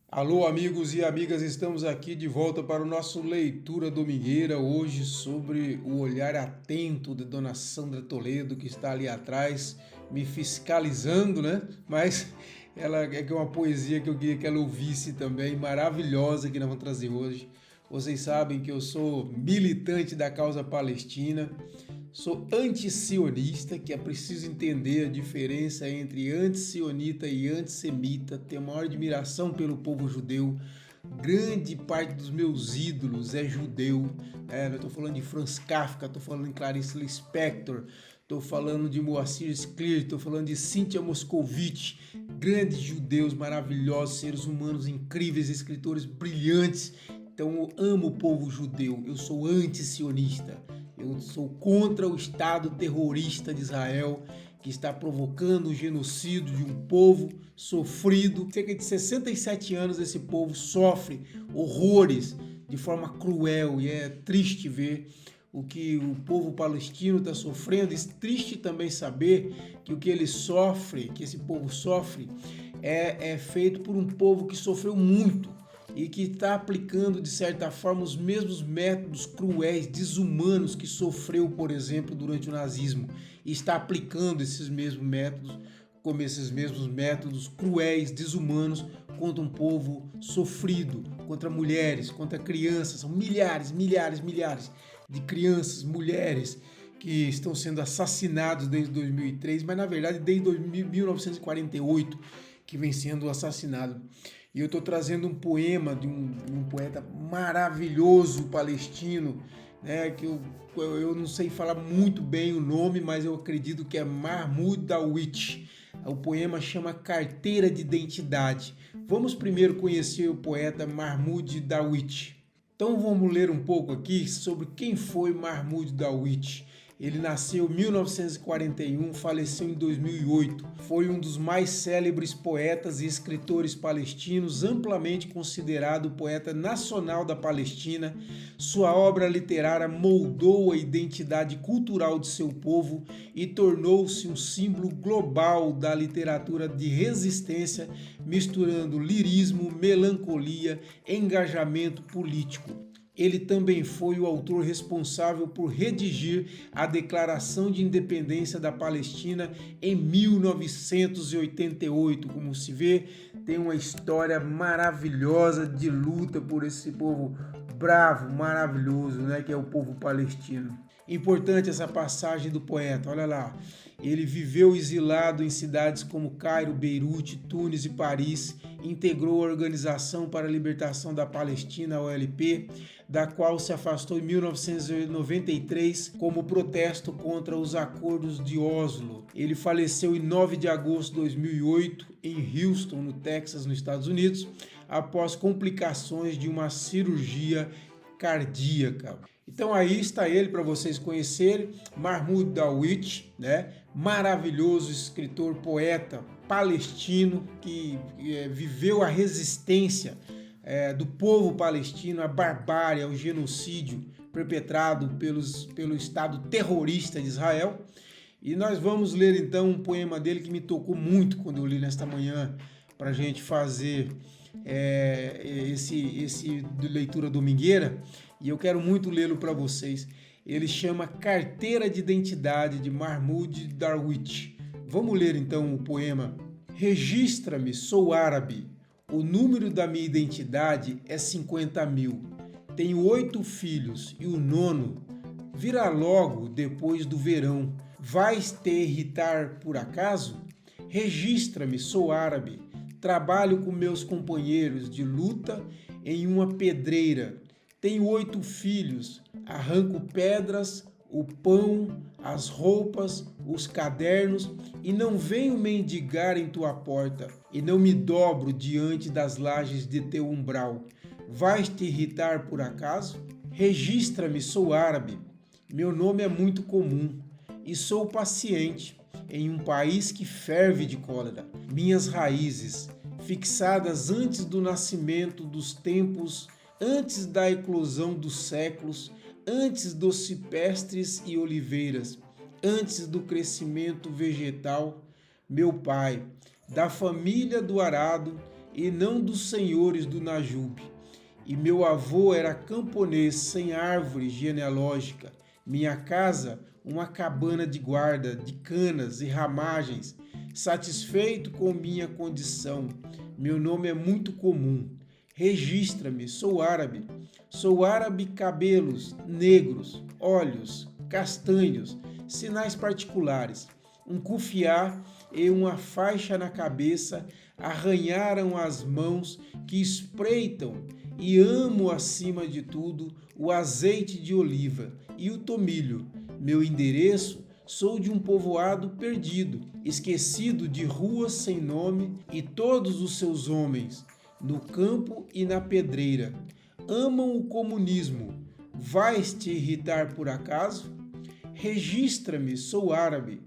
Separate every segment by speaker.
Speaker 1: Alô, amigos e amigas, estamos aqui de volta para o nosso Leitura Domingueira, hoje sobre o olhar atento de Dona Sandra Toledo, que está ali atrás, me fiscalizando, né? Mas ela é que é uma poesia que eu queria que ela ouvisse também, maravilhosa, que nós vamos trazer hoje. Vocês sabem que eu sou militante da causa palestina, sou anti-sionista, que é preciso entender a diferença entre anti-sionita e antissemita. Tenho a maior admiração pelo povo judeu. Grande parte dos meus ídolos é judeu. Eu estou falando de Franz Kafka, estou falando de Clarice Lispector, estou falando de Moacir Scler, estou falando de Cynthia Moscovitch. Grandes judeus maravilhosos, seres humanos incríveis, escritores brilhantes. Então eu amo o povo judeu, eu sou anti-sionista. Eu sou contra o Estado terrorista de Israel, que está provocando o genocídio de um povo sofrido. Cerca de 67 anos esse povo sofre horrores de forma cruel e é triste ver o que o povo palestino está sofrendo. É triste também saber que o que ele sofre, que esse povo sofre, é feito por um povo que sofreu muito e que está aplicando, de certa forma, os mesmos métodos cruéis, desumanos que sofreu, por exemplo, durante o nazismo, e está aplicando esses mesmos métodos, como esses mesmos métodos cruéis, desumanos, contra um povo sofrido, contra mulheres, contra crianças. São milhares de crianças, mulheres, que estão sendo assassinados desde 2003, mas na verdade desde 1948 que vem sendo assassinado. E eu estou trazendo um poema de um poeta maravilhoso palestino, né, que eu não sei falar muito bem o nome, mas eu acredito que é Mahmoud Darwish. O poema chama Carteira de Identidade. Vamos primeiro conhecer o poeta Mahmoud Darwish. Então vamos ler um pouco aqui sobre quem foi Mahmoud Darwish. Ele nasceu em 1941, faleceu em 2008. Foi um dos mais célebres poetas e escritores palestinos, amplamente considerado o poeta nacional da Palestina. Sua obra literária moldou a identidade cultural de seu povo e tornou-se um símbolo global da literatura de resistência, misturando lirismo, melancolia, engajamento político. Ele também foi o autor responsável por redigir a Declaração de Independência da Palestina em 1988. Como se vê, tem uma história maravilhosa de luta por esse povo bravo, maravilhoso, né, que é o povo palestino. Importante essa passagem do poeta, olha lá. Ele viveu exilado em cidades como Cairo, Beirute, Tunis e Paris, integrou a Organização para a Libertação da Palestina, a OLP, da qual se afastou em 1993 como protesto contra os acordos de Oslo. Ele faleceu em 9 de agosto de 2008 em Houston, no Texas, nos Estados Unidos, após complicações de uma cirurgia cardíaca. Então aí está ele para vocês conhecerem, Mahmoud Darwish, né? Maravilhoso escritor, poeta palestino que viveu a resistência do povo palestino, a barbárie, o genocídio perpetrado pelo Estado terrorista de Israel. E nós vamos ler então um poema dele que me tocou muito quando eu li nesta manhã para a gente fazer esse de leitura domingueira, e eu quero muito lê-lo para vocês. Ele chama Carteira de Identidade, de Mahmoud Darwish. Vamos ler então o poema. Registra-me, sou árabe. O número da minha identidade é 50.000. Tenho 8 filhos e o nono virá logo depois do verão. Vais te irritar por acaso? Registra-me, sou árabe. Trabalho com meus companheiros de luta em uma pedreira. Tenho 8 filhos. Arranco pedras, o pão, as roupas, os cadernos e não venho mendigar em tua porta e não me dobro diante das lajes de teu umbral. Vais te irritar por acaso? Registra-me, sou árabe. Meu nome é muito comum e sou paciente em um país que ferve de cólera. Minhas raízes, fixadas antes do nascimento dos tempos, antes da eclosão dos séculos, antes dos cipestres e oliveiras, antes do crescimento vegetal, meu pai, da família do arado, e não dos senhores do Najube. E meu avô era camponês sem árvore genealógica, minha casa uma cabana de guarda de canas e ramagens. Satisfeito com minha condição, meu nome é muito comum. Registra-me, sou árabe, cabelos negros, olhos castanhos, sinais particulares, um cufiá e uma faixa na cabeça arranharam as mãos que espreitam, e amo acima de tudo o azeite de oliva e o tomilho. Meu endereço: sou de um povoado perdido, esquecido de ruas sem nome e todos os seus homens, no campo e na pedreira. Amam o comunismo. Vais te irritar por acaso? Registra-me, sou árabe.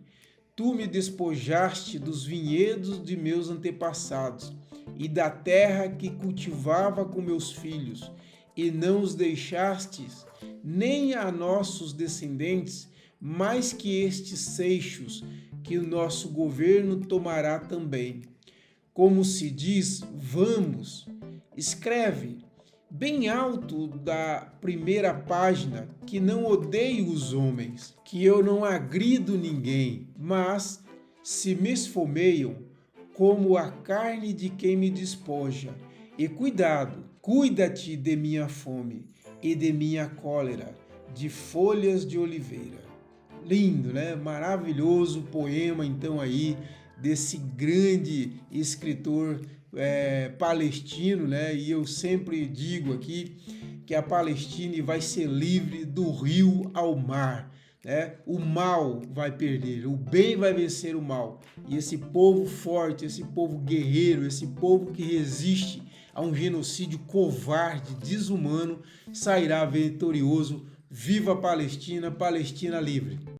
Speaker 1: Tu me despojaste dos vinhedos de meus antepassados e da terra que cultivava com meus filhos, e não os deixastes, nem a nossos descendentes, mais que estes seixos que o nosso governo tomará também. Como se diz, vamos, escreve bem alto da primeira página que não odeio os homens, que eu não agrido ninguém, mas se me esfomeiam, como a carne de quem me despoja. E cuidado, cuida-te de minha fome e de minha cólera, de folhas de oliveira. Lindo, né? Maravilhoso poema, então, aí, desse grande escritor palestino, né? E eu sempre digo aqui que a Palestina vai ser livre do rio ao mar, né? O mal vai perder, o bem vai vencer o mal. E esse povo forte, esse povo guerreiro, esse povo que resiste a um genocídio covarde, desumano, sairá vitorioso. Viva a Palestina, Palestina livre!